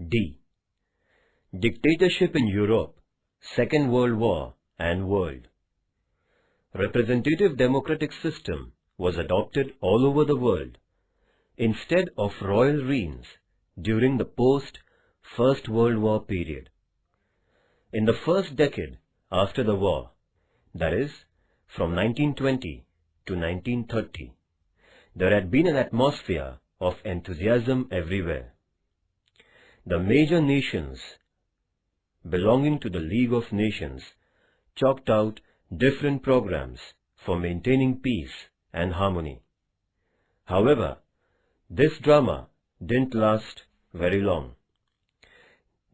D. Dictatorship in Europe, Second World War and World. Representative democratic system was adopted all over the world instead of royal reigns during the post-First World War period. In the first decade after the war, that is, from 1920 to 1930, there had been an atmosphere of enthusiasm everywhere. The major nations belonging to the League of Nations chalked out different programs for maintaining peace and harmony. However, this drama didn't last very long.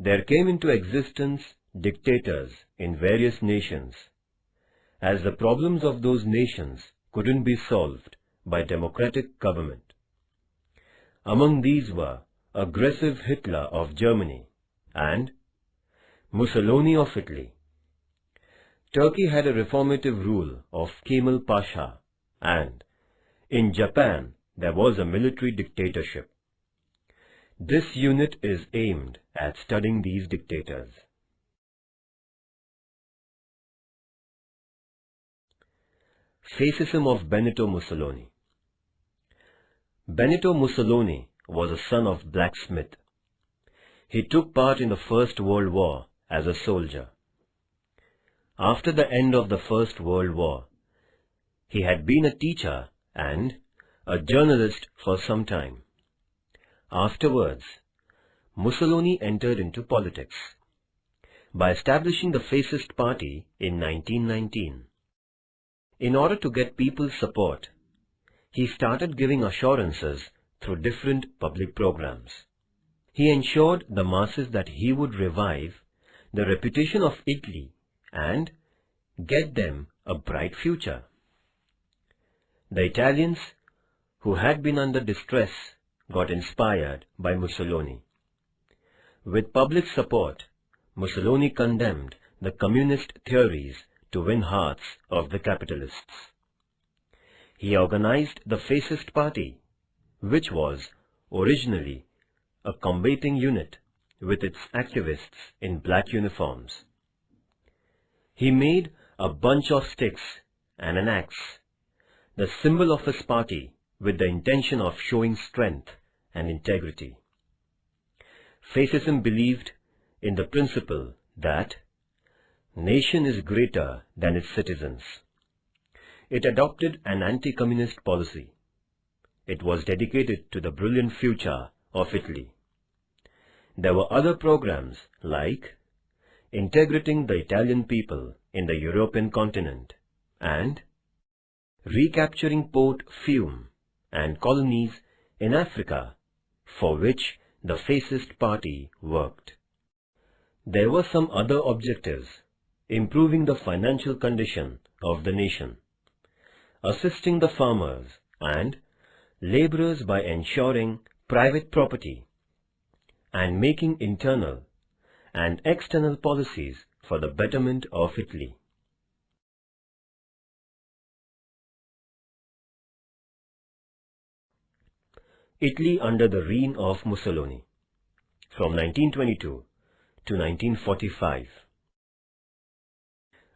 There came into existence dictators in various nations, as the problems of those nations couldn't be solved by democratic government. Among these were aggressive Hitler of Germany and Mussolini of Italy. Turkey had a reformative rule of Kemal Pasha, and in Japan there was a military dictatorship. This unit is aimed at studying these dictators. Fascism of Benito Mussolini. Benito Mussolini was a son of blacksmith. He took part in the First World War as a soldier. After the end of the First World War, he had been a teacher and a journalist for some time. Afterwards, Mussolini entered into politics by establishing the Fascist Party in 1919. In order to get people's support, he started giving assurances through different public programs. He ensured the masses that he would revive the reputation of Italy and get them a bright future. The Italians, who had been under distress, got inspired by Mussolini. With public support, Mussolini condemned the communist theories to win hearts of the capitalists. He organized the Fascist Party, which was originally a combating unit with its activists in black uniforms. He made a bunch of sticks and an axe, the symbol of his party, with the intention of showing strength and integrity. Fascism believed in the principle that nation is greater than its citizens. It adopted an anti-communist policy. It was dedicated to the brilliant future of Italy. There were other programs like integrating the Italian people in the European continent and recapturing Port Fiume and colonies in Africa, for which the Fascist Party worked. There were some other objectives: improving the financial condition of the nation, assisting the farmers and laborers by ensuring private property, and making internal and external policies for the betterment of Italy. Italy under the reign of Mussolini, from 1922 to 1945.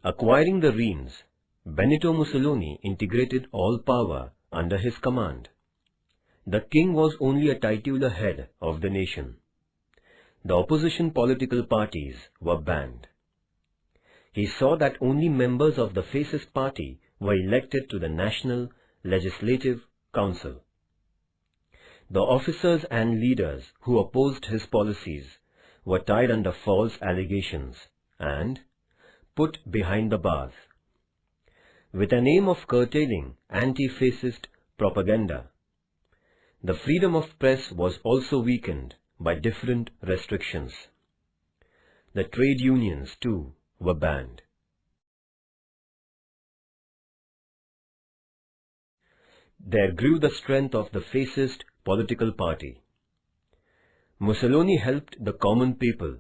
Acquiring the reins, Benito Mussolini integrated all power under his command. The king was only a titular head of the nation. The opposition political parties were banned. He saw that only members of the Fascist Party were elected to the National Legislative Council. The officers and leaders who opposed his policies were tied under false allegations and put behind the bars. With an aim of curtailing anti-fascist propaganda, the freedom of press was also weakened by different restrictions. The trade unions, too, were banned. There grew the strength of the fascist political party. Mussolini helped the common people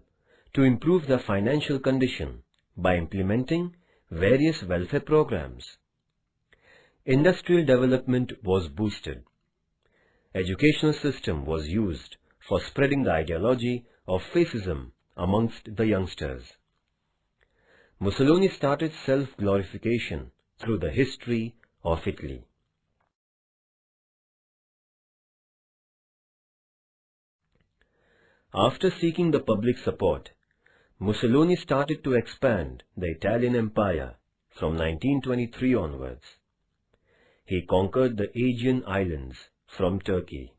to improve their financial condition by implementing various welfare programs. Industrial development was boosted. Educational system was used for spreading the ideology of fascism amongst the youngsters. Mussolini started self-glorification through the history of Italy. After seeking the public support, Mussolini started to expand the Italian Empire from 1923 onwards. He conquered the Aegean Islands from Turkey.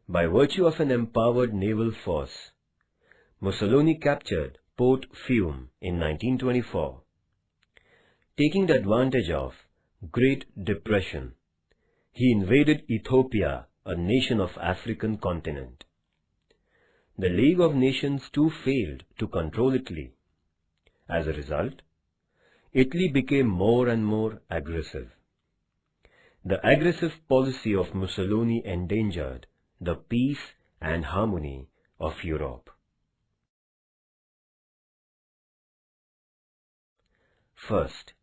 By virtue of an empowered naval force, Mussolini captured Port Fiume in 1924. Taking the advantage of Great Depression, he invaded Ethiopia, a nation of African continent. The League of Nations too failed to control Italy. As a result, Italy became more and more aggressive. The aggressive policy of Mussolini endangered the peace and harmony of Europe. First,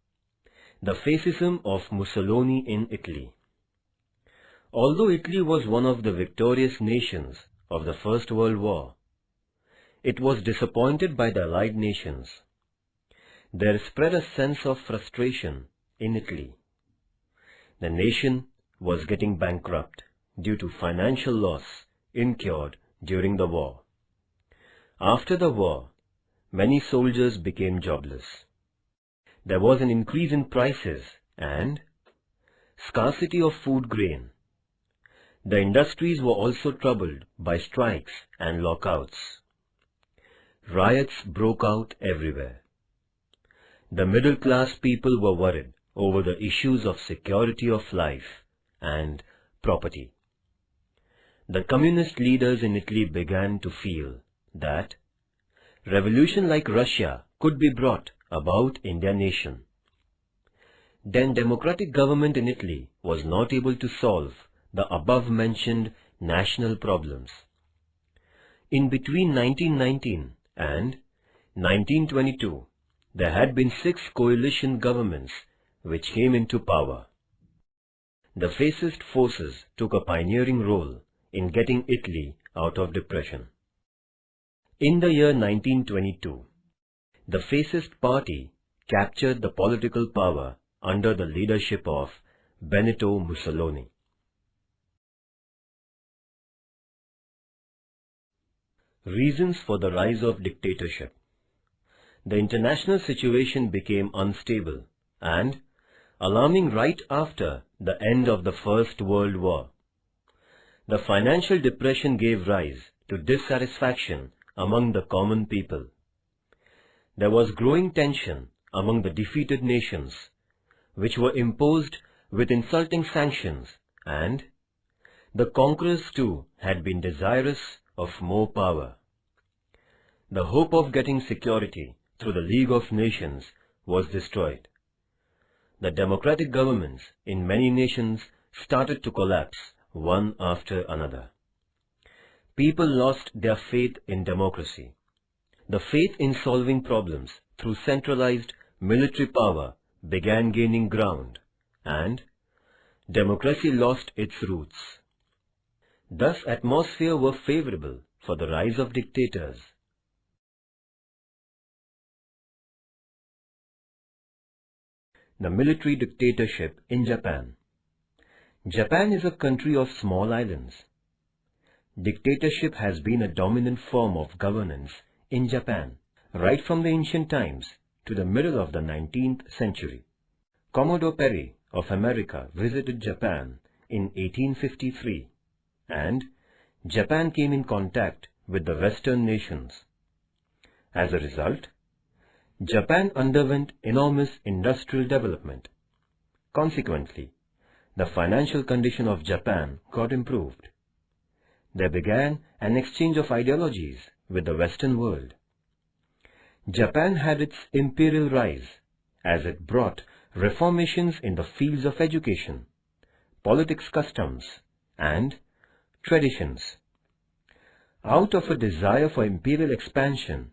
the fascism of Mussolini in Italy. Although Italy was one of the victorious nations of the First World War, it was disappointed by the Allied nations. There spread a sense of frustration in Italy. The nation was getting bankrupt due to financial loss incurred during the war. After the war, many soldiers became jobless. There was an increase in prices and scarcity of food grain. The industries were also troubled by strikes and lockouts. Riots broke out everywhere. The middle-class people were worried over the issues of security of life and property. The communist leaders in Italy began to feel that revolution like Russia could be brought about in their nation. Then democratic government in Italy was not able to solve the above-mentioned national problems. In between 1919 and 1922, there had been 6 coalition governments which came into power. The fascist forces took a pioneering role in getting Italy out of depression. In the year 1922, the fascist party captured the political power under the leadership of Benito Mussolini. Reasons for the rise of dictatorship. The international situation became unstable and alarming right after the end of the First World War. The financial depression gave rise to dissatisfaction among the common people. There was growing tension among the defeated nations, which were imposed with insulting sanctions, and the conquerors too had been desirous of more power. The hope of getting security through the League of Nations was destroyed. The democratic governments in many nations started to collapse one after another. People lost their faith in democracy. The faith in solving problems through centralized military power began gaining ground, and democracy lost its roots. Thus, atmosphere were favorable for the rise of dictators. The military dictatorship in Japan. Japan is a country of small islands. Dictatorship has been a dominant form of governance in Japan right from the ancient times to the middle of the 19th century. Commodore Perry of America visited Japan in 1853, and Japan came in contact with the Western nations. As a result, Japan underwent enormous industrial development. Consequently, the financial condition of Japan got improved. There began an exchange of ideologies with the Western world. Japan had its imperial rise as it brought reformations in the fields of education, politics, customs, and traditions. Out of a desire for imperial expansion,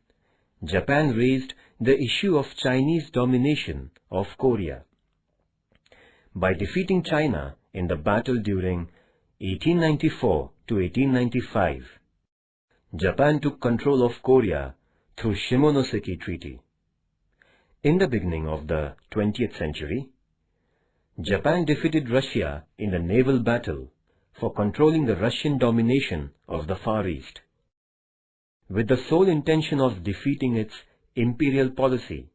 Japan raised the issue of Chinese domination of Korea. By defeating China in the battle during 1894 to 1895, Japan took control of Korea through Shimonoseki Treaty. In the beginning of the 20th century, Japan defeated Russia in the naval battle for controlling the Russian domination of the Far East. With the sole intention of defeating its imperial policy,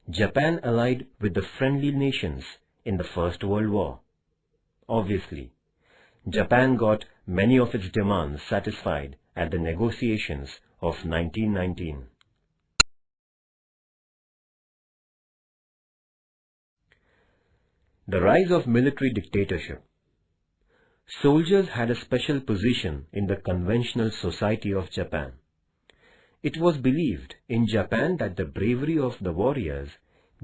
Japan allied with the friendly nations in the First World War. Obviously, Japan got many of its demands satisfied at the negotiations of 1919. The rise of military dictatorship. Soldiers had a special position in the conventional society of Japan. It was believed in Japan that the bravery of the warriors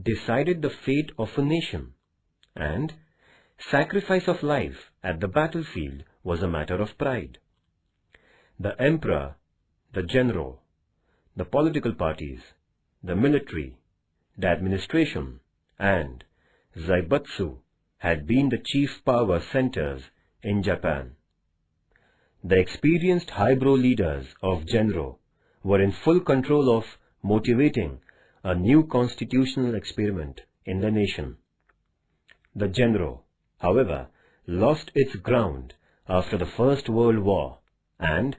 decided the fate of a nation, and sacrifice of life at the battlefield was a matter of pride. The emperor, the general, the political parties, the military, the administration, and Zaibatsu had been the chief power centers in Japan. The experienced highbrow leaders of Genro were in full control of motivating a new constitutional experiment in the nation. The Genro, however, lost its ground after the First World War, and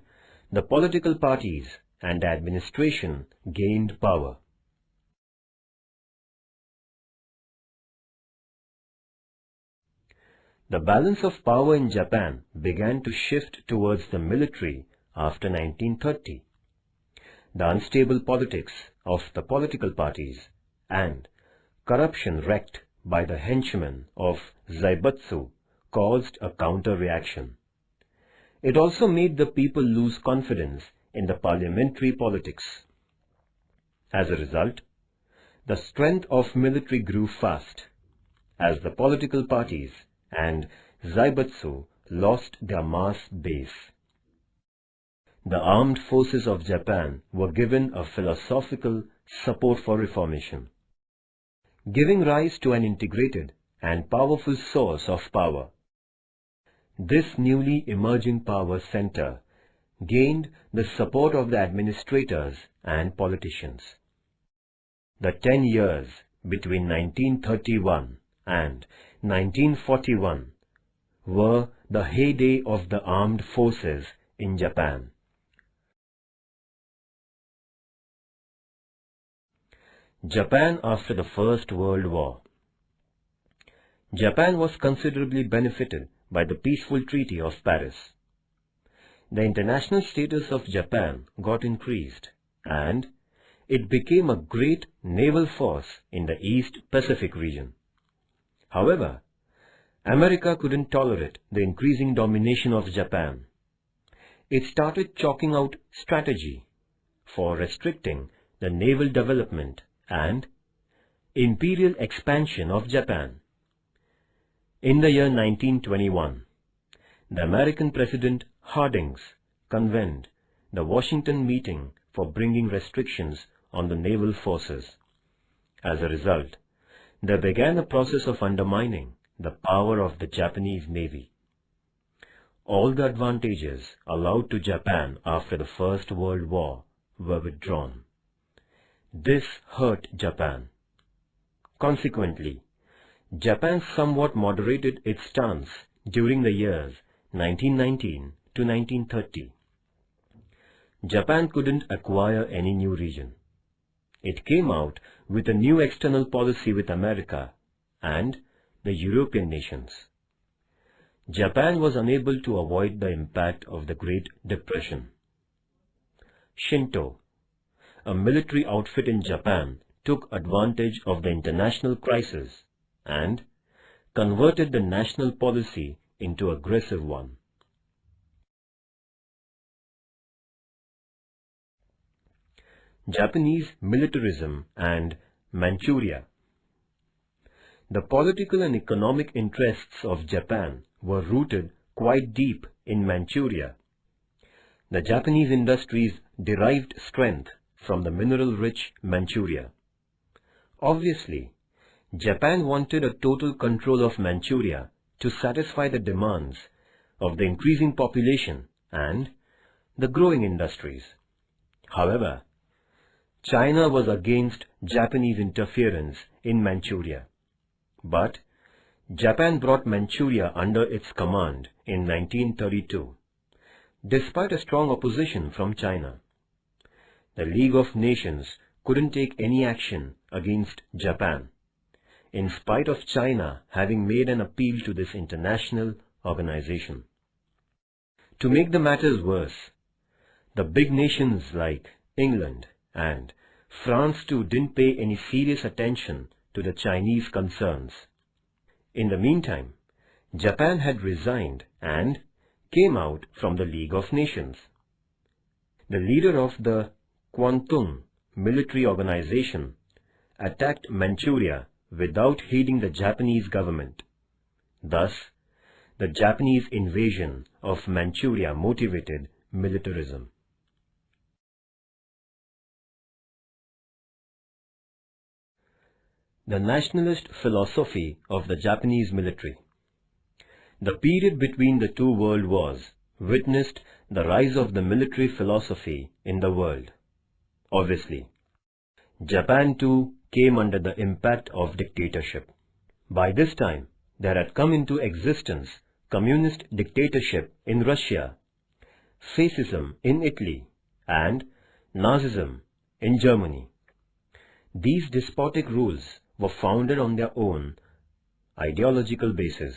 the political parties and the administration gained power. The balance of power in Japan began to shift towards the military after 1930. The unstable politics of the political parties and corruption wreaked by the henchmen of Zaibatsu caused a counter-reaction. It also made the people lose confidence in the parliamentary politics. As a result, the strength of military grew fast, as the political parties and Zaibatsu lost their mass base. The armed forces of Japan were given a philosophical support for reformation, giving rise to an integrated and powerful source of power. This newly emerging power center gained the support of the administrators and politicians. The 10 years between 1931 and 1941 were the heyday of the armed forces in Japan. Japan after the First World War. Japan was considerably benefited by the peaceful Treaty of Paris. The international status of Japan got increased, and it became a great naval force in the East Pacific region. However, America couldn't tolerate the increasing domination of Japan. It started chalking out strategy for restricting the naval development and imperial expansion of Japan. In the year 1921, the American President Harding convened the Washington meeting for bringing restrictions on the naval forces. As a result, there began a process of undermining the power of the Japanese Navy. All the advantages allowed to Japan after the First World War were withdrawn. This hurt Japan. Consequently, Japan somewhat moderated its stance during the years 1919 to 1930. Japan couldn't acquire any new region. It came out with a new external policy with America and the European nations. Japan was unable to avoid the impact of the Great Depression. Shinto, a military outfit in Japan, took advantage of the international crisis and converted the national policy into an aggressive one. Japanese militarism and Manchuria. The political and economic interests of Japan were rooted quite deep in Manchuria. The Japanese industries derived strength from the mineral-rich Manchuria. Obviously, Japan wanted a total control of Manchuria to satisfy the demands of the increasing population and the growing industries. However, China was against Japanese interference in Manchuria. But Japan brought Manchuria under its command in 1932, despite a strong opposition from China. The League of Nations couldn't take any action against Japan, in spite of China having made an appeal to this international organization. To make the matters worse, the big nations like England and France too didn't pay any serious attention to the Chinese concerns. In the meantime, Japan had resigned and came out from the League of Nations. The leader of the Kwantung military organization attacked Manchuria without heeding the Japanese government. Thus, the Japanese invasion of Manchuria motivated militarism. The nationalist philosophy of the Japanese military. The period between the two world wars witnessed the rise of the military philosophy in the world. Obviously, Japan too came under the impact of dictatorship. By this time, there had come into existence communist dictatorship in Russia, fascism in Italy, and Nazism in Germany. These despotic rules were founded on their own ideological basis.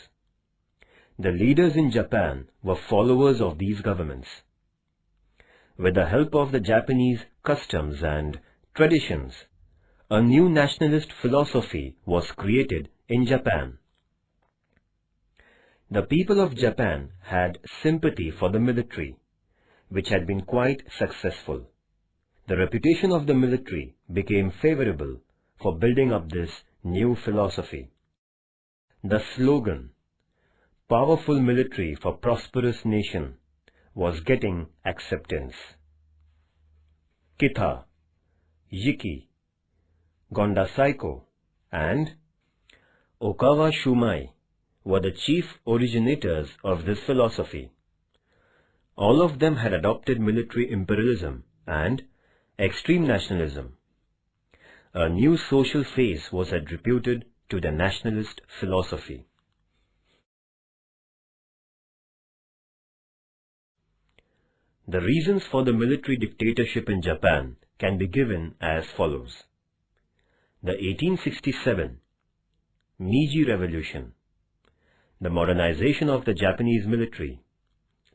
The leaders in Japan were followers of these governments. With the help of the Japanese customs and traditions, a new nationalist philosophy was created in Japan. The people of Japan had sympathy for the military, which had been quite successful. The reputation of the military became favorable for building up this new philosophy. The slogan, "Powerful military for prosperous nation," was getting acceptance. Kita, Yiki, Gondasaiko, and Okawa Shumai were the chief originators of this philosophy. All of them had adopted military imperialism and extreme nationalism. A new social phase was attributed to the nationalist philosophy. The reasons for the military dictatorship in Japan can be given as follows. The 1867 Meiji Revolution, the modernization of the Japanese military,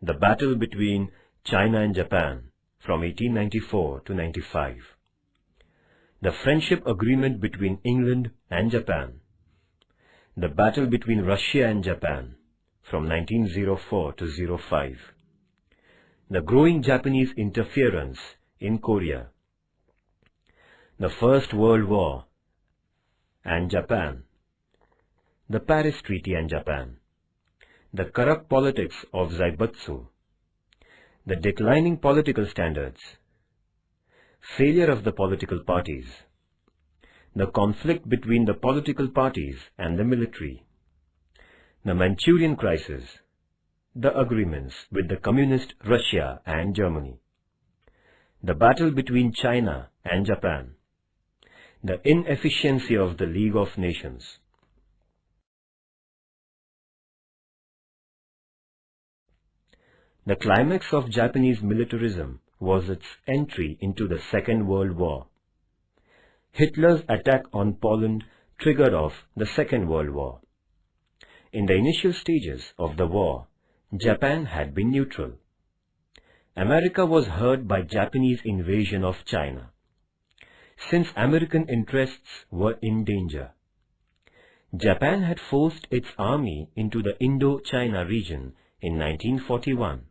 the battle between China and Japan from 1894 to 95, the friendship agreement between England and Japan, the battle between Russia and Japan from 1904 to 05, the growing Japanese interference in Korea, the First World War and Japan, the Paris Treaty and Japan, the corrupt politics of Zaibatsu, the declining political standards, failure of the political parties, the conflict between the political parties and the military, the Manchurian crisis, the agreements with the communist Russia and Germany, the battle between China and Japan, the inefficiency of the League of Nations. The climax of Japanese militarism was its entry into the Second World War. Hitler's attack on Poland triggered off the Second World War. In the initial stages of the war, Japan had been neutral. America was hurt by Japanese invasion of China, since American interests were in danger. Japan had forced its army into the Indo-China region in 1941.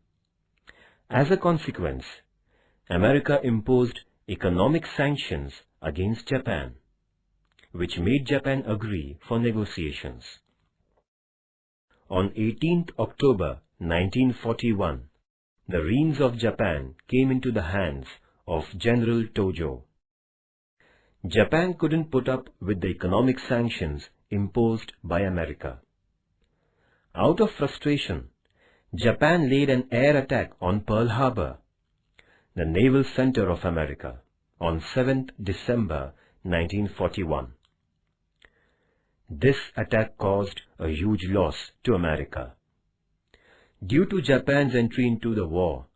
As a consequence, America imposed economic sanctions against Japan, which made Japan agree for negotiations. On 18th October 1941, the reins of Japan came into the hands of General Tojo. Japan couldn't put up with the economic sanctions imposed by America. Out of frustration, Japan laid an air attack on Pearl Harbor, the naval center of America, on 7th December 1941. This attack caused a huge loss to America. Due to Japan's entry into the war,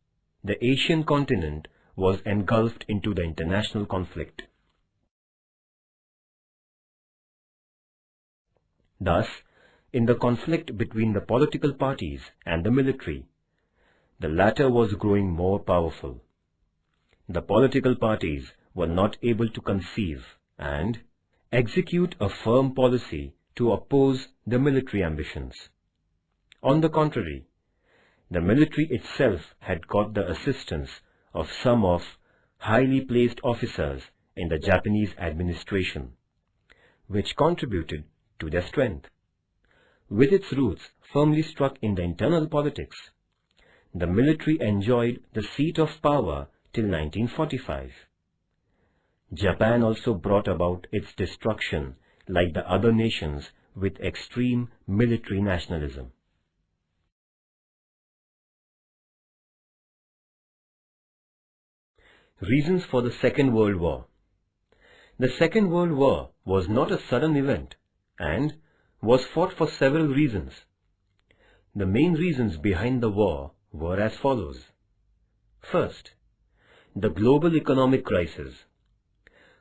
the Asian continent was engulfed into the international conflict. Thus, in the conflict between the political parties and the military, the latter was growing more powerful. The political parties were not able to conceive and execute a firm policy to oppose the military ambitions. On the contrary, the military itself had got the assistance of some of highly placed officers in the Japanese administration, which contributed to their strength. With its roots firmly struck in the internal politics, the military enjoyed the seat of power till 1945. Japan also brought about its destruction like the other nations with extreme military nationalism. Reasons for the Second World War. The Second World War was not a sudden event and was fought for several reasons. The main reasons behind the war were as follows. First, the global economic crisis.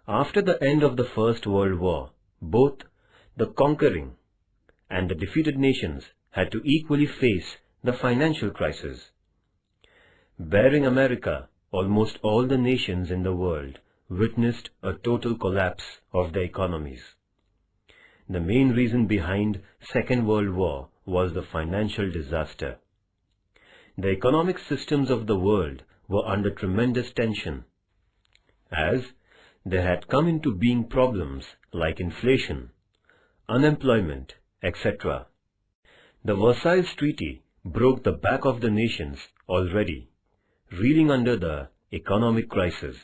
After the end of the First World War, both the conquering and the defeated nations had to equally face the financial crisis. Bearing America, almost all the nations in the world witnessed a total collapse of their economies. The main reason behind Second World War was the financial disaster. The economic systems of the world were under tremendous tension, as there had come into being problems like inflation, unemployment, etc. The Versailles Treaty broke the back of the nations already reeling under the economic crisis.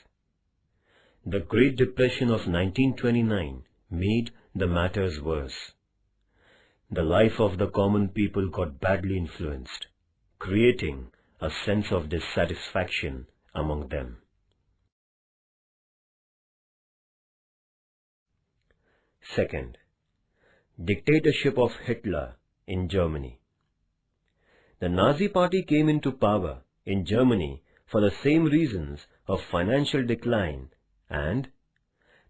The Great Depression of 1929 made the matters worse. The life of the common people got badly influenced, creating a sense of dissatisfaction among them. Second, dictatorship of Hitler in Germany. The Nazi Party came into power in Germany for the same reasons of financial decline and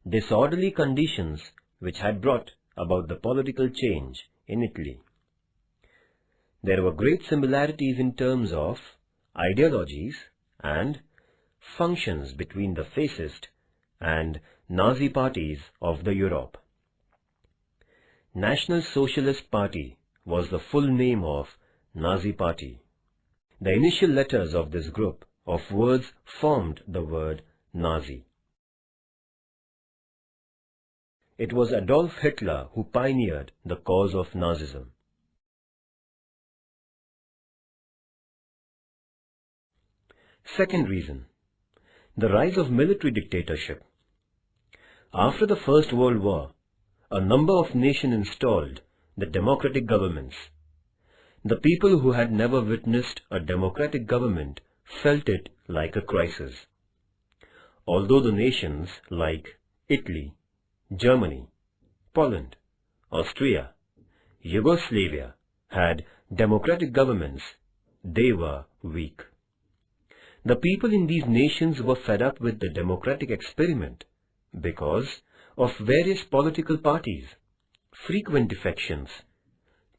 disorderly conditions which had brought about the political change in Italy. There were great similarities in terms of ideologies and functions between the fascist and Nazi parties of the Europe. National Socialist Party was the full name of Nazi Party. The initial letters of this group of words formed the word Nazi. It was Adolf Hitler who pioneered the cause of Nazism. Second reason, the rise of military dictatorship. After the First World War, a number of nations installed the democratic governments. The people who had never witnessed a democratic government felt it like a crisis. Although the nations like Italy, Germany, Poland, Austria, Yugoslavia had democratic governments, they were weak. The people in these nations were fed up with the democratic experiment because of various political parties, frequent defections,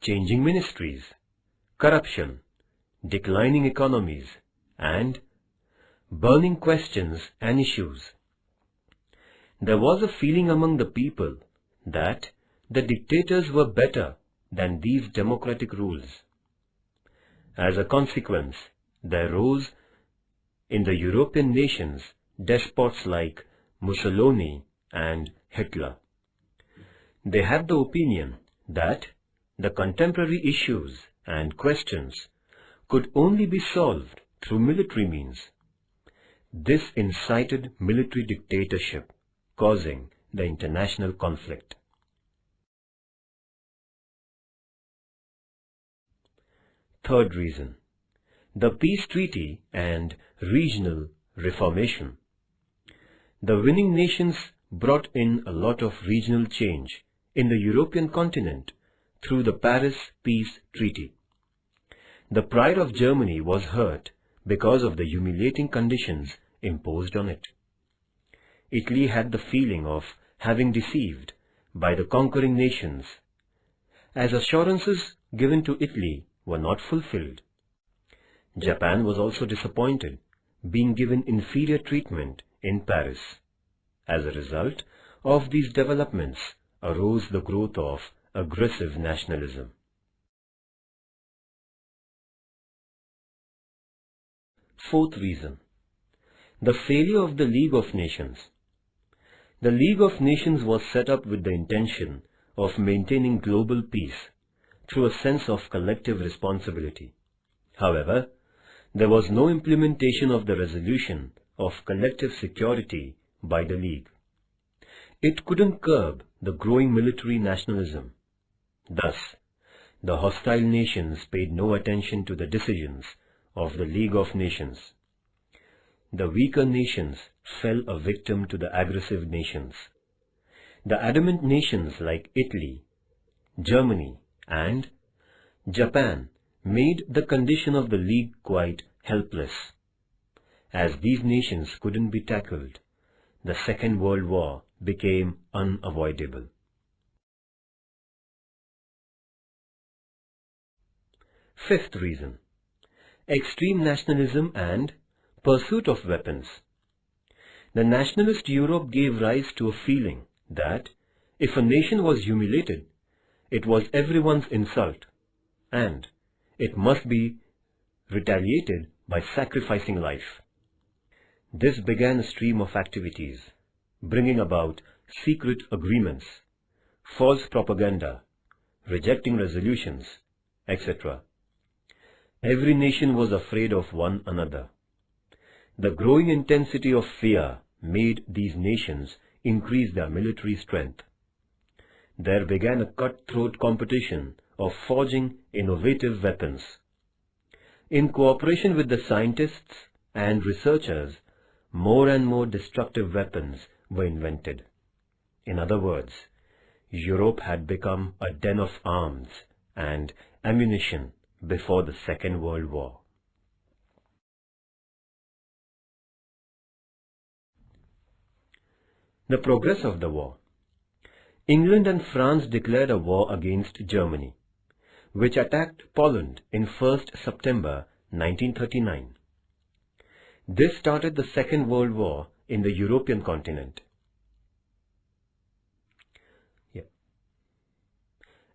changing ministries, corruption, declining economies, and burning questions and issues. There was a feeling among the people that the dictators were better than these democratic rules. As a consequence, there rose in the European nations despots like Mussolini and Hitler. They had the opinion that the contemporary issues and questions could only be solved through military means. This incited military dictatorship, causing the international conflict. Third reason, the peace treaty and regional Reformation. The winning nations brought in a lot of regional change in the European continent through the Paris Peace Treaty. The pride of Germany was hurt because of the humiliating conditions imposed on it. Italy had the feeling of having deceived by the conquering nations, as assurances given to Italy were not fulfilled. Japan was also disappointed, being given inferior treatment in Paris. As a result of these developments arose the growth of aggressive nationalism. Fourth reason, the failure of the League of Nations. The League of Nations was set up with the intention of maintaining global peace through a sense of collective responsibility. However, there was no implementation of the resolution of collective security by the League. It couldn't curb the growing military nationalism. Thus, the hostile nations paid no attention to the decisions of the League of Nations. The weaker nations fell a victim to the aggressive nations. The adamant nations like Italy, Germany, and Japan made the condition of the League quite helpless. As these nations couldn't be tackled, the Second World War became unavoidable. Fifth reason, extreme nationalism and pursuit of weapons. The nationalist Europe gave rise to a feeling that if a nation was humiliated, it was everyone's insult, and it must be retaliated by sacrificing life. This began a stream of activities, bringing about secret agreements, false propaganda, rejecting resolutions, etc. Every nation was afraid of one another. The growing intensity of fear made these nations increase their military strength. There began a cutthroat competition of forging innovative weapons. In cooperation with the scientists and researchers, more and more destructive weapons were invented. In other words, Europe had become a den of arms and ammunition before the Second World War. The progress of the war. England and France declared a war against Germany, which attacked Poland in 1st September 1939. This started the Second World War in the European continent.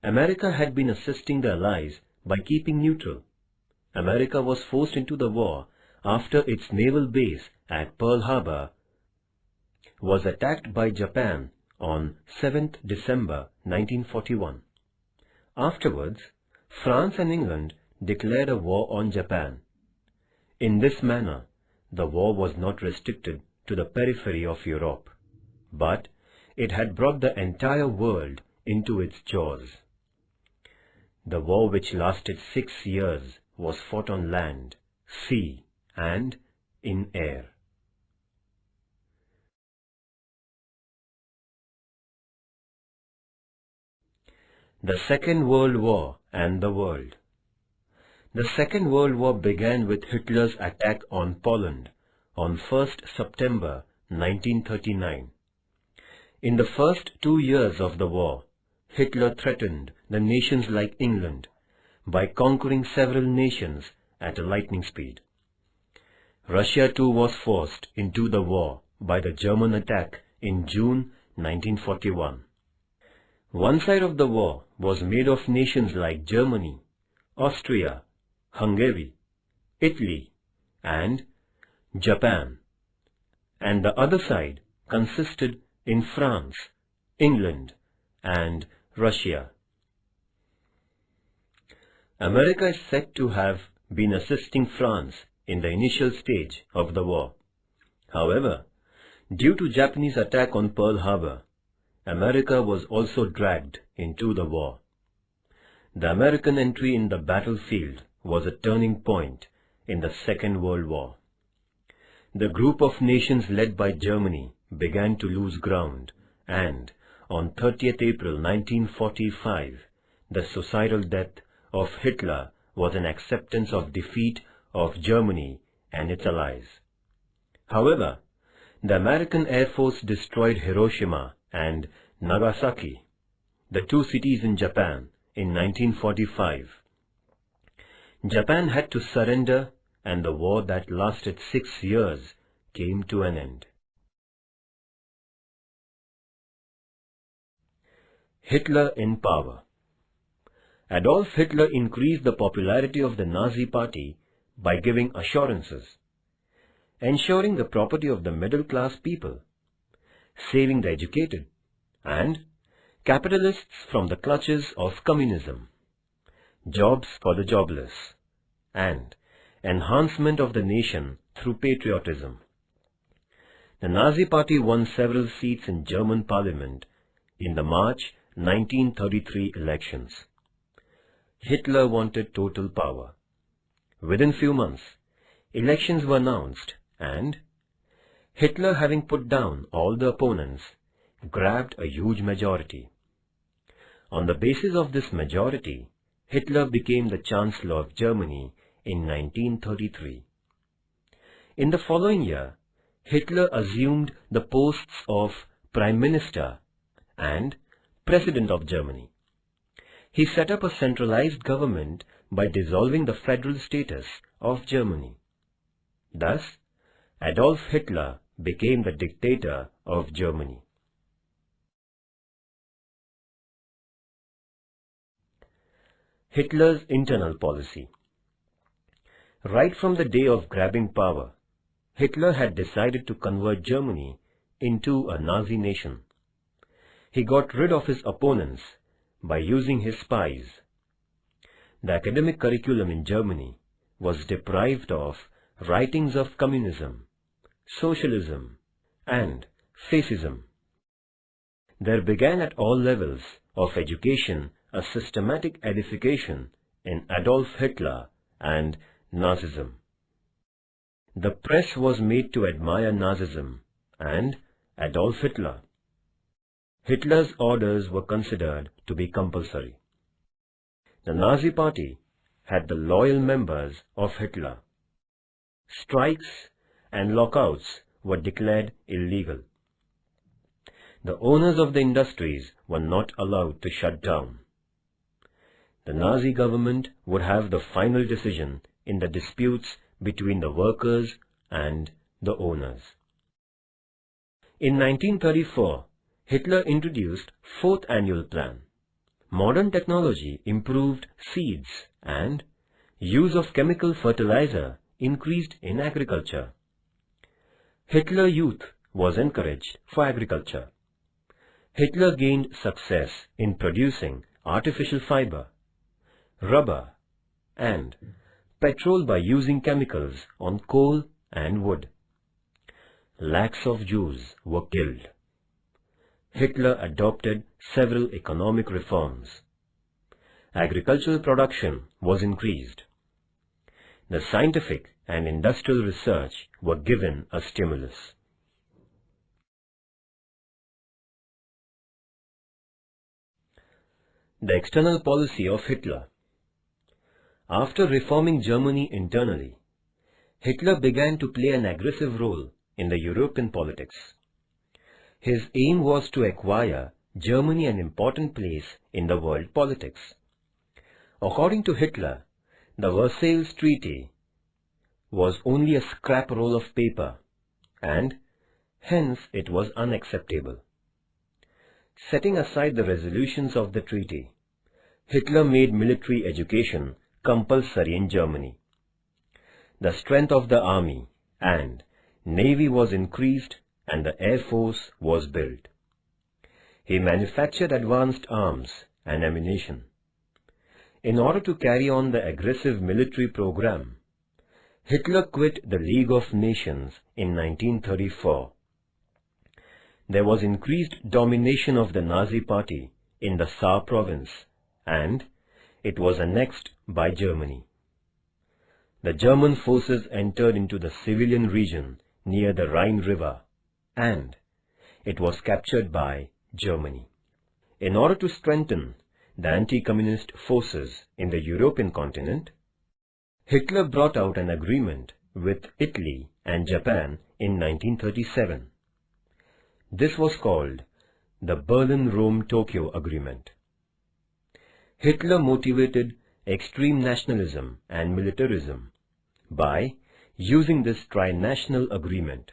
America had been assisting the Allies by keeping neutral. America was forced into the war after its naval base at Pearl Harbor was attacked by Japan on 7th December 1941. Afterwards, France and England declared a war on Japan. In this manner, the war was not restricted to the periphery of Europe, but it had brought the entire world into its jaws. The war, which lasted 6 years, was fought on land, sea, and in air. The Second World War and the world. The Second World War began with Hitler's attack on Poland on 1st September 1939. In the first 2 years of the war, Hitler threatened the nations like England by conquering several nations at a lightning speed. Russia too was forced into the war by the German attack in June 1941. One side of the war was made of nations like Germany, Austria, Hungary, Italy, and Japan, and the other side consisted in France, England, and Russia. America is said to have been assisting France in the initial stage of the war. However, due to Japanese attack on Pearl Harbor, America was also dragged into the war. The American entry in the battlefield was a turning point in the Second World War. the group of nations led by Germany began to lose ground, and on 30th April 1945, the suicidal death of Hitler was an acceptance of defeat of Germany and its allies. However, the American Air Force destroyed Hiroshima and Nagasaki, the two cities in Japan, in 1945. Japan had to surrender, and the war that lasted 6 years came to an end. Hitler in power. Adolf Hitler increased the popularity of the Nazi Party by giving assurances, ensuring the property of the middle-class people, saving the educated, and capitalists from the clutches of communism, jobs for the jobless, and enhancement of the nation through patriotism. The Nazi Party won several seats in German parliament in the March 1933 elections. Hitler wanted total power. Within few months, elections were announced, and Hitler, having put down all the opponents, grabbed a huge majority. On the basis of this majority, Hitler became the Chancellor of Germany in 1933. In the following year, Hitler assumed the posts of Prime Minister and President of Germany. He set up a centralized government by dissolving the federal status of Germany. Thus, Adolf Hitler became the dictator of Germany. Hitler's internal policy. Right from the day of grabbing power, Hitler had decided to convert Germany into a Nazi nation. He got rid of his opponents by using his spies. The academic curriculum in Germany was deprived of writings of communism, socialism, and fascism. There began at all levels of education a systematic edification in Adolf Hitler and Nazism. The press was made to admire Nazism and Adolf Hitler. Hitler's orders were considered to be compulsory. The Nazi Party had the loyal members of Hitler. Strikes and lockouts were declared illegal. The owners of the industries were not allowed to shut down. The Nazi government would have the final decision in the disputes between the workers and the owners. In 1934, Hitler introduced Fourth Annual Plan. Modern technology improved seeds and use of chemical fertilizer increased in agriculture. Hitler Youth was encouraged for agriculture. Hitler gained success in producing artificial fiber, rubber, and petrol by using chemicals on coal and wood. Lakhs of Jews were killed. Hitler adopted several economic reforms. Agricultural production was increased. The scientific and industrial research were given a stimulus. The external policy of Hitler. After reforming Germany internally, Hitler began to play an aggressive role in the European politics. His aim was to acquire Germany an important place in the world politics. According to Hitler, the Versailles Treaty was only a scrap roll of paper, and hence it was unacceptable. Setting aside the resolutions of the treaty, Hitler made military education compulsory in Germany. The strength of the army and navy was increased and the air force was built. He manufactured advanced arms and ammunition. In order to carry on the aggressive military program, Hitler quit the League of Nations in 1934. There was increased domination of the Nazi Party in the Saar province, and it was annexed by Germany. The German forces entered into the civilian region near the Rhine River, and it was captured by Germany. In order to strengthen the anti-communist forces in the European continent, Hitler brought out an agreement with Italy and Japan in 1937. This was called the Berlin-Rome-Tokyo Agreement. Hitler motivated extreme nationalism and militarism by using this tri-national agreement.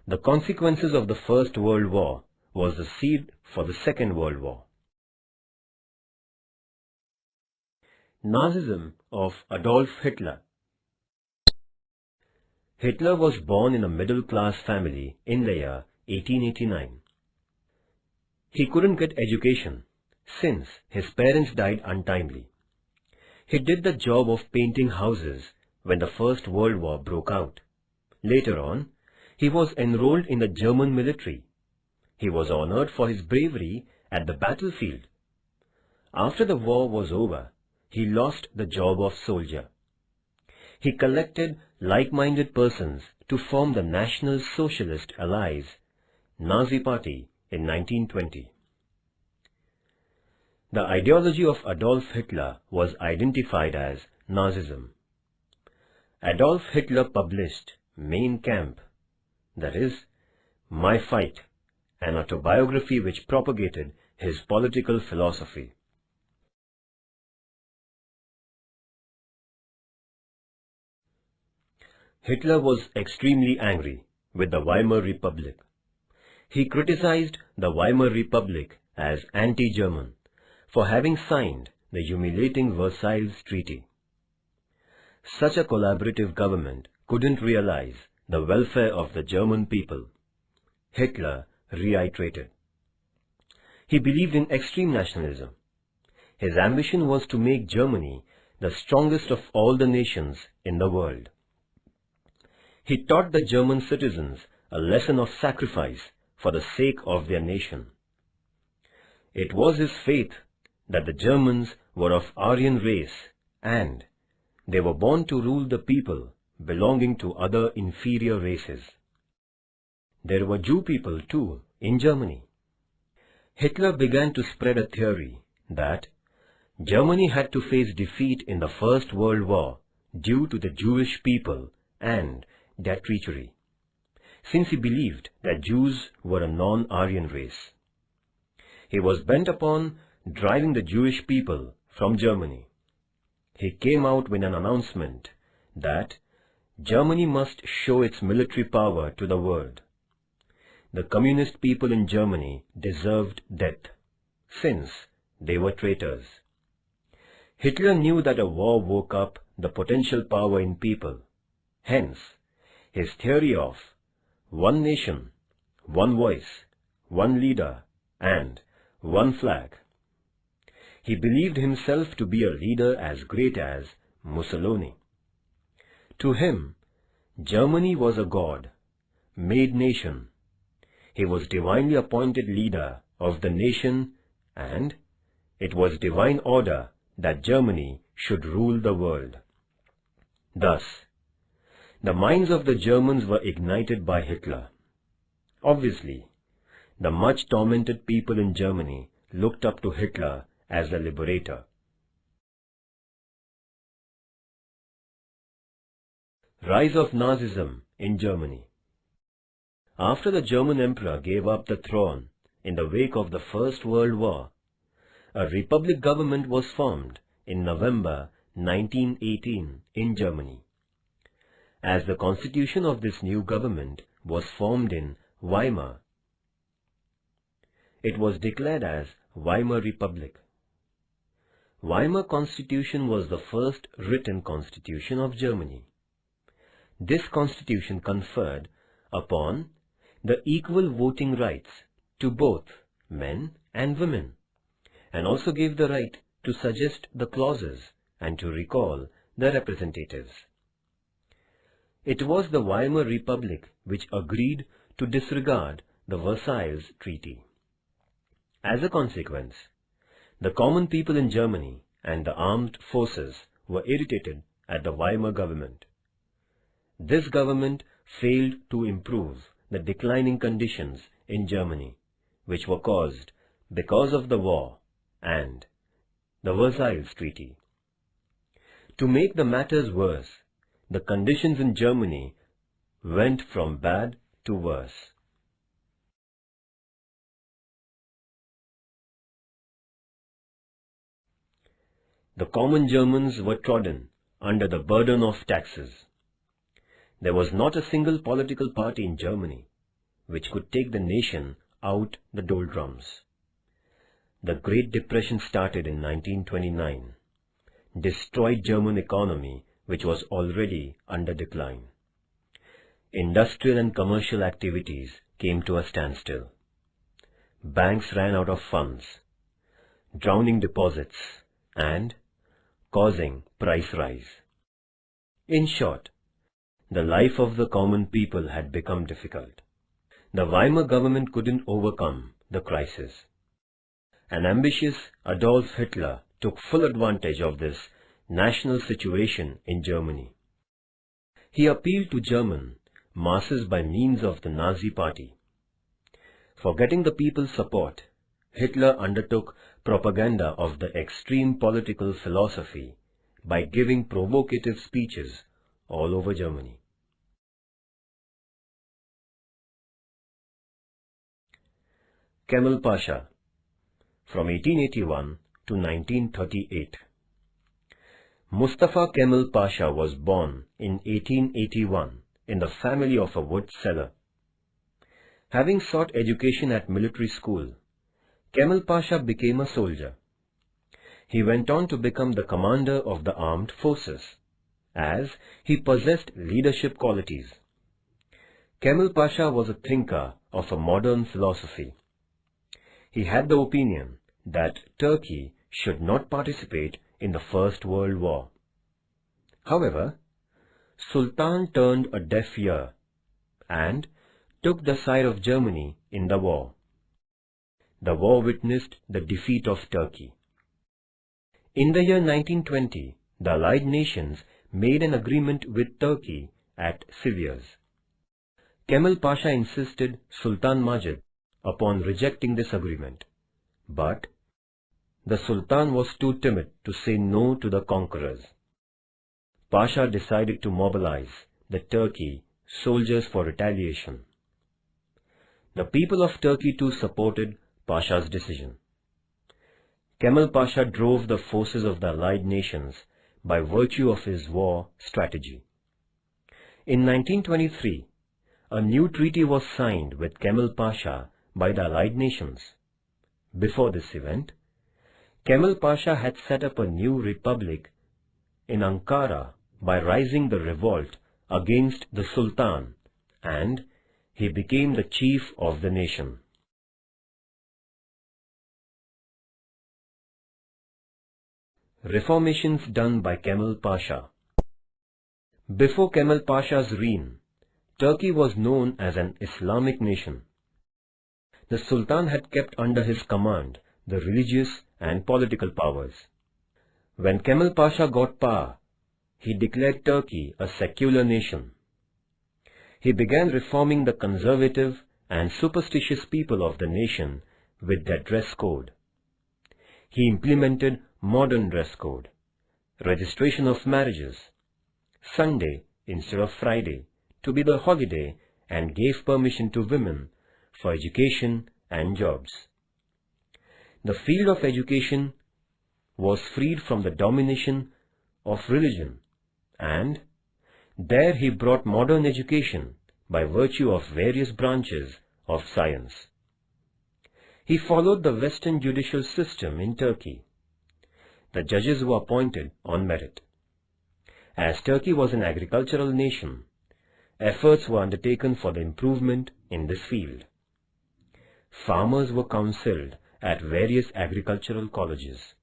The consequences of the First World War was the seed for the Second World War. Nazism of Adolf Hitler. Hitler was born in a middle-class family in the year 1889. He couldn't get education since his parents died untimely. He did the job of painting houses when the First World War broke out. Later on, he was enrolled in the German military. He was honored for his bravery at the battlefield. After the war was over, he lost the job of soldier. He collected like-minded persons to form the National Socialist Allies, Nazi Party, in 1920. The ideology of Adolf Hitler was identified as Nazism. Adolf Hitler published Mein Kampf, that is, My Fight, an autobiography which propagated his political philosophy. Hitler was extremely angry with the Weimar Republic. He criticized the Weimar Republic as anti-German for having signed the humiliating Versailles Treaty. Such a collaborative government couldn't realize the welfare of the German people, Hitler reiterated. He believed in extreme nationalism. His ambition was to make Germany the strongest of all the nations in the world. He taught the German citizens a lesson of sacrifice for the sake of their nation. It was his faith that the Germans were of Aryan race and they were born to rule the people belonging to other inferior races. There were Jew people too in Germany. Hitler began to spread a theory that Germany had to face defeat in the First World War due to the Jewish people and their treachery, since he believed that Jews were a non-Aryan race. He was bent upon driving the Jewish people from Germany. He came out with an announcement that Germany must show its military power to the world. The communist people in Germany deserved death, since they were traitors. Hitler knew that a war woke up the potential power in people. Hence, his theory of one nation, one voice, one leader, and one flag. He believed himself to be a leader as great as Mussolini. To him, Germany was a God-made nation. He was divinely appointed leader of the nation, and it was divine order that Germany should rule the world. Thus, the minds of the Germans were ignited by Hitler. Obviously, the much tormented people in Germany looked up to Hitler as the liberator. Rise of Nazism in Germany. After the German Emperor gave up the throne in the wake of the First World War, a republic government was formed in November 1918 in Germany. As the constitution of this new government was formed in Weimar, it was declared as Weimar Republic. Weimar Constitution was the first written constitution of Germany. This constitution conferred upon the equal voting rights to both men and women, and also gave the right to suggest the clauses and to recall the representatives. It was the Weimar Republic which agreed to disregard the Versailles Treaty. As a consequence, the common people in Germany and the armed forces were irritated at the Weimar government. this government failed to improve the declining conditions in Germany, which were caused because of the war and the Versailles Treaty. To make the matters worse, the conditions in Germany went from bad to worse. The common Germans were trodden under the burden of taxes. There was not a single political party in Germany which could take the nation out the doldrums. The Great Depression started in 1929, destroyed German economy, which was already under decline. Industrial and commercial activities came to a standstill. Banks ran out of funds, drowning deposits and causing price rise. In short, the life of the common people had become difficult. The Weimar government couldn't overcome the crisis. An ambitious Adolf Hitler took full advantage of this national situation in Germany. He appealed to German masses by means of the Nazi Party. For getting the people's support, Hitler undertook propaganda of the extreme political philosophy by giving provocative speeches all over Germany. Kemal Pasha, from 1881 to 1938. Mustafa Kemal Pasha was born in 1881 in the family of a wood seller. Having sought education at military school, Kemal Pasha became a soldier. He went on to become the commander of the armed forces, as he possessed leadership qualities. Kemal Pasha was a thinker of a modern philosophy. He had the opinion that Turkey should not participate in the First World War. However, Sultan turned a deaf ear and took the side of Germany in the war. The war witnessed the defeat of Turkey. In the year 1920, the Allied nations made an agreement with Turkey at Sivas. Kemal Pasha insisted Sultan Majid upon rejecting this agreement, but the Sultan was too timid to say no to the conquerors. Pasha decided to mobilize the Turkey soldiers for retaliation. The people of Turkey too supported Pasha's decision. Kemal Pasha drove the forces of the Allied nations by virtue of his war strategy. In 1923, a new treaty was signed with Kemal Pasha by the Allied nations. Before this event, Kemal Pasha had set up a new republic in Ankara by rising the revolt against the Sultan, and he became the chief of the nation. Reformations done by Kemal Pasha. Before Kemal Pasha's reign, Turkey was known as an Islamic nation. The Sultan had kept under his command the religious and political powers. When Kemal Pasha got power, he declared Turkey a secular nation. He began reforming the conservative and superstitious people of the nation with their dress code. He implemented modern dress code, registration of marriages, Sunday instead of Friday to be the holiday, and gave permission to women for education and jobs. The field of education was freed from the domination of religion, and there he brought modern education by virtue of various branches of science. He followed the Western judicial system in Turkey. The judges were appointed on merit. As Turkey was an agricultural nation, efforts were undertaken for the improvement in this field. Farmers were counseled at various agricultural colleges.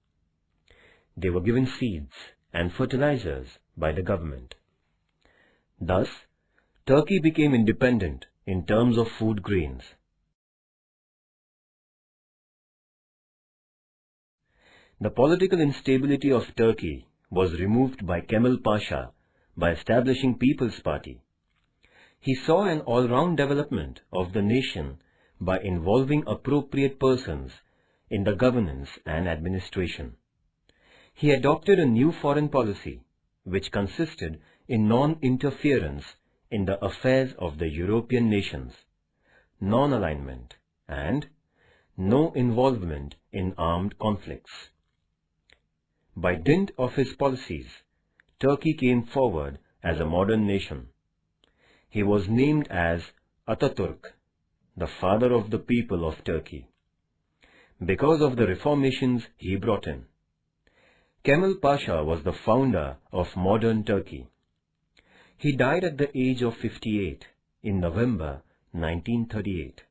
They were given seeds and fertilizers by the government. Thus, Turkey became independent in terms of food grains. The political instability of Turkey was removed by Kemal Pasha by establishing People's Party, He saw an all-round development of the nation by involving appropriate persons in the governance and administration. He adopted a new foreign policy, which consisted in non-interference in the affairs of the European nations, non-alignment, and no involvement in armed conflicts. By dint of his policies, Turkey came forward as a modern nation. He was named as Ataturk, the father of the people of Turkey, because of the reformations he brought in. Kemal Pasha was the founder of modern Turkey. He died at the age of 58 in November 1938.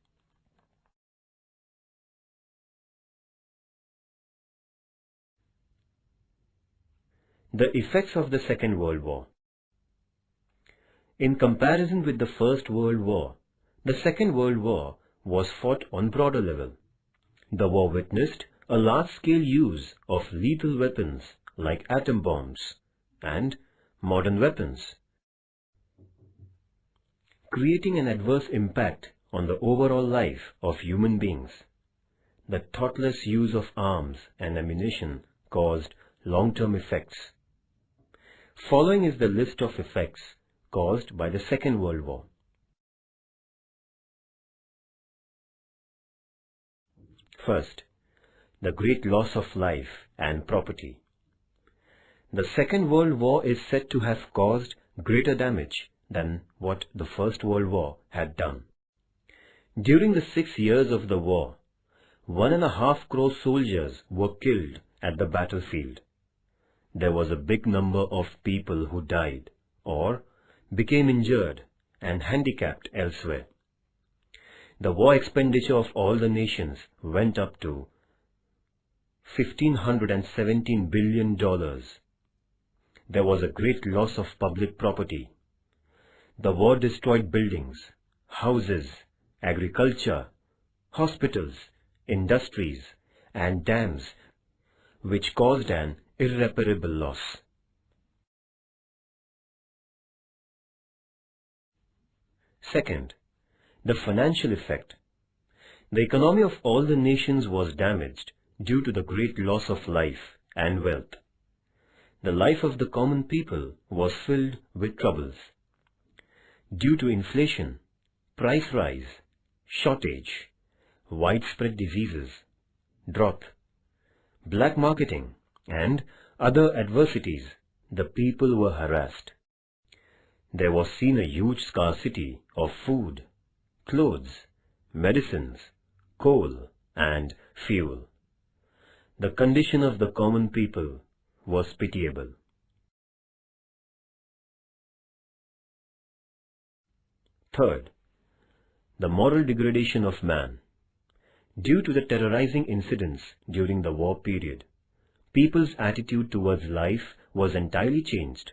The effects of the Second World War. In comparison with the First World War, the Second World War was fought on broader level. The war witnessed a large-scale use of lethal weapons like atom bombs and modern weapons, creating an adverse impact on the overall life of human beings. The thoughtless use of arms and ammunition caused long-term effects. Following is the list of effects caused by the Second World War. First, the great loss of life and property. The Second World War is said to have caused greater damage than what the First World War had done. During the 6 years of the war, 1.5 crore soldiers were killed at the battlefield. There was a big number of people who died or became injured and handicapped elsewhere. The war expenditure of all the nations went up to $1,517 billion. There was a great loss of public property. The war destroyed buildings, houses, agriculture, hospitals, industries, and dams, which caused an irreparable loss. Second, the financial effect. The economy of all the nations was damaged due to the great loss of life and wealth. The life of the common people was filled with troubles. Due to inflation, price rise, shortage, widespread diseases, drought, black marketing, and other adversities, the people were harassed. There was seen a huge scarcity of food, clothes, medicines, coal, and fuel. The condition of the common people was pitiable. Third, the moral degradation of man. Due to the terrorizing incidents during the war period, people's attitude towards life was entirely changed.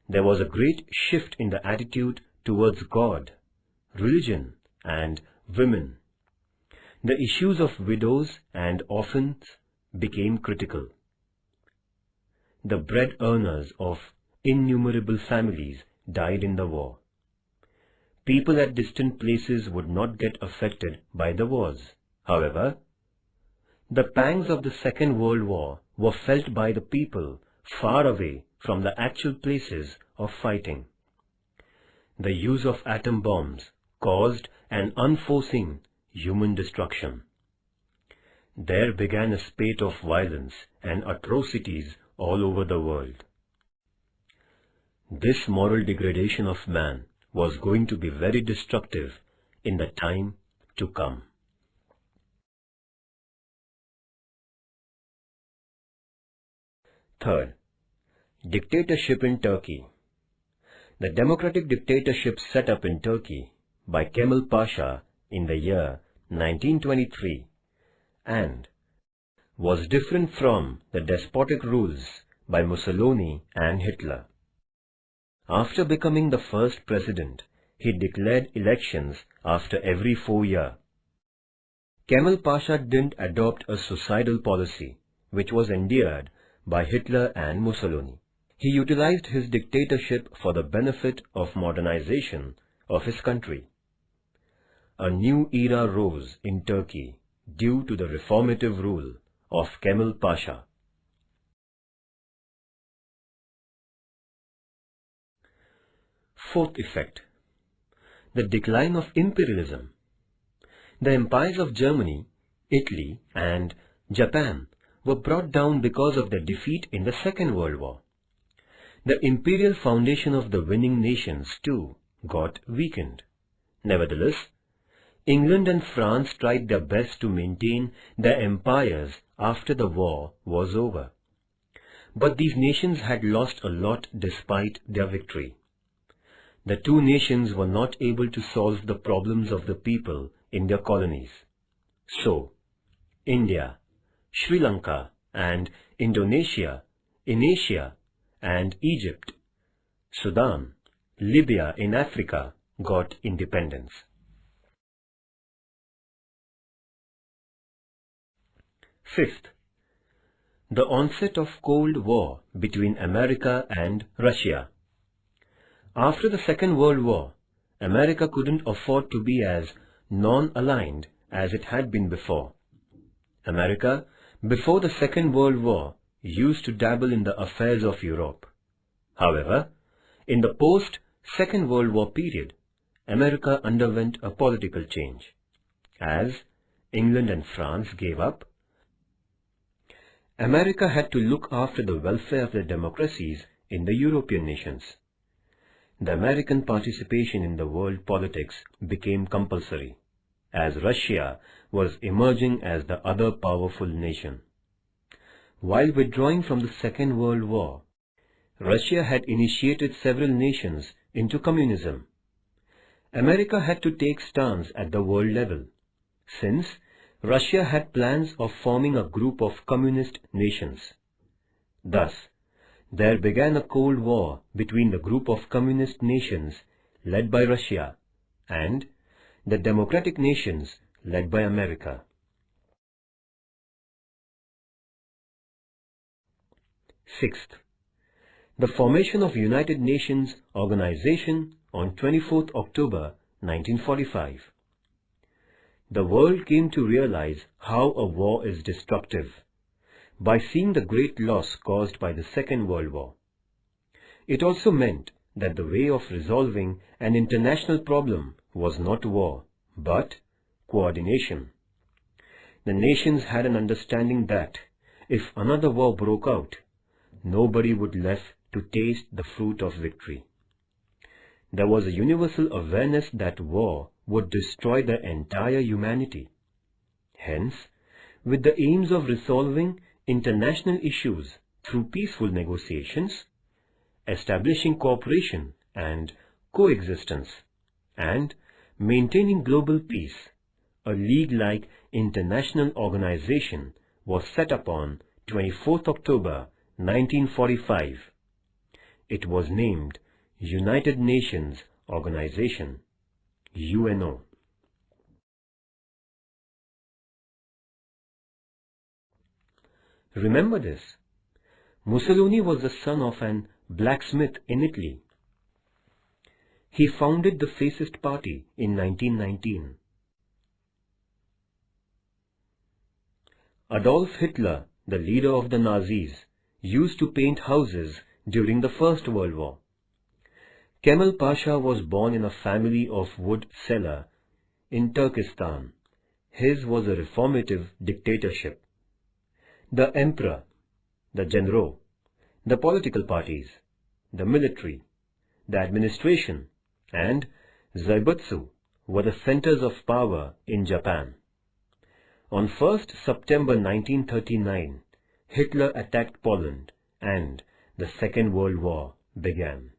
There was a great shift in the attitude towards God, religion, and women. The issues of widows and orphans became critical. The bread earners of innumerable families died in the war. People at distant places would not get affected by the wars. However, the pangs of the Second World War were felt by the people far away from the actual places of fighting. The use of atom bombs caused an unforeseen human destruction. There began a spate of violence and atrocities all over the world. This moral degradation of man was going to be very destructive in the time to come. Third, dictatorship in Turkey. The democratic dictatorship set up in Turkey by Kemal Pasha in the year 1923 and was different from the despotic rules by Mussolini and Hitler. After becoming the first president, he declared elections after every 4 years. Kemal Pasha didn't adopt a suicidal policy, which was endeared by Hitler and Mussolini. He utilized his dictatorship for the benefit of modernization of his country. A new era rose in Turkey due to the reformative rule of Kemal Pasha. Fourth effect: the decline of imperialism. The empires of Germany, Italy and Japan were brought down because of their defeat in the Second World War. The imperial foundation of the winning nations too got weakened. Nevertheless, England and France tried their best to maintain their empires after the war was over. But these nations had lost a lot despite their victory. The two nations were not able to solve the problems of the people in their colonies. So, India, Sri Lanka and Indonesia in Asia and Egypt, Sudan, Libya in Africa got independence. Fifth, the onset of Cold War between America and Russia. After the Second World War, America couldn't afford to be as non-aligned as it had been before. America, before the Second World War, used to dabble in the affairs of Europe. However, in the post-Second World War period, America underwent a political change. As England and France gave up, America had to look after the welfare of the democracies in the European nations. The American participation in the world politics became compulsory, as Russia was emerging as the other powerful nation. While withdrawing from the Second World War, Russia had initiated several nations into communism. America had to take stance at the world level, since Russia had plans of forming a group of communist nations. Thus, there began a Cold War between the group of communist nations led by Russia and the democratic nations led by America. Sixth, the formation of United Nations Organization on 24th October 1945. The world came to realize how a war is destructive by seeing the great loss caused by the Second World War. It also meant that the way of resolving an international problem was not war, but coordination. The nations had an understanding that if another war broke out, nobody would left to taste the fruit of victory. There was a universal awareness that war would destroy the entire humanity. Hence, with the aims of resolving international issues through peaceful negotiations, establishing cooperation and coexistence, and maintaining global peace, a league-like international organization was set up on 24th October 1945. It was named United Nations Organization, UNO. Remember this: Mussolini was the son of an blacksmith in Italy. He founded the Fascist Party in 1919. Adolf Hitler, the leader of the Nazis, used to paint houses during the First World War. Kemal Pasha was born in a family of wood seller in Turkestan. His was a reformative dictatorship. The emperor, the general, the political parties, the military, the administration, and Zaibutsu were the centers of power in Japan. On 1st September 1939, Hitler attacked Poland and the Second World War began.